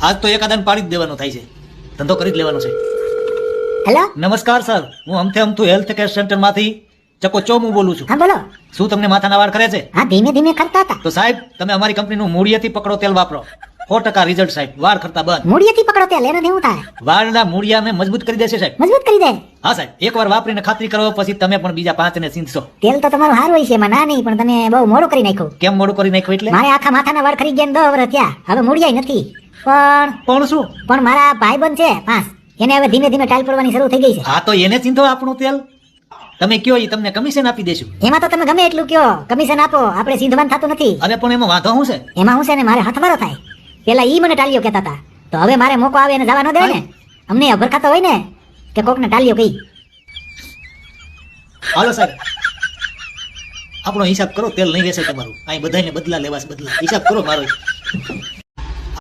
આજ તો એકાદાને પાડી જ દેવાનો થાય છે, ધંધો કરી જ લેવાનો છે. હેલો, નમસ્કાર સર, હું અમથું હેલ્થ કેર સેન્ટર માંથી ચકોચોમ હું બોલું છું. હા બોલો. શું તમને માથાના વાળ કરે છે? હા, ધીમે ધીમે કરતા હતા. તો સાહેબ તમે અમારી કંપનીનું મૂળિયેથી પકડો તેલ વાપરો, 100% રિઝલ્ટ સાહેબ. વાળ ખરતા બંધ. મૂળિયેથી પકડો ત્યાં લેનો દેવું થાય, વાળના મૂળિયાને મજબૂત કરી દેશે સાહેબ. મજબૂત કરી દે. હા સાહેબ, એકવાર વાપરીને ખાતરી કરો, પછી તમે પણ બીજા 5 ને ચીંધશો. તેલ તો તમારું સારું હોય છે, એમાં ના નહીં, પણ તમે બહુ મોડું કરી નાખ્યું. કેમ મોડું કરી નાખ્યું એટલે? મારે આખા માથાના વાળ ખરી ગયા 10 વર્ષ થયા, હવે મૂળિયાય નથી. પણ શું? પણ મારા ભાઈબંધ છે 5, એને હવે ધીમે ધીમે ટાઈલ પડવાની શરૂ થઈ ગઈ છે. હા તો એને ચીંધો આપણું તેલ. તમે કયો એ તમને કમિશન આપી દેશું. એમાં તો તમે ગમે એટલું કયો કમિશન આપો, આપણે સીધવાનું થતું નથી. અરે પણ એમાં વાંધો શું છે? એમાં હું છે ને, મારે હાથમારો થાય. પેલા ઈ મને ટાલીઓ કહેતા હતા, તો હવે મારે મોકો આવે એને જવા ન દે ને. અમને અભરખાતો હોય ને કે કોકને ટાલીઓ કહી. હાલો સાહેબ, આપણો હિસાબ કરો, તેલ નહીં વેચાય તમારું. અહીં બધાને બદલા લેવા છે, બદલા. હિસાબ કરો મારો.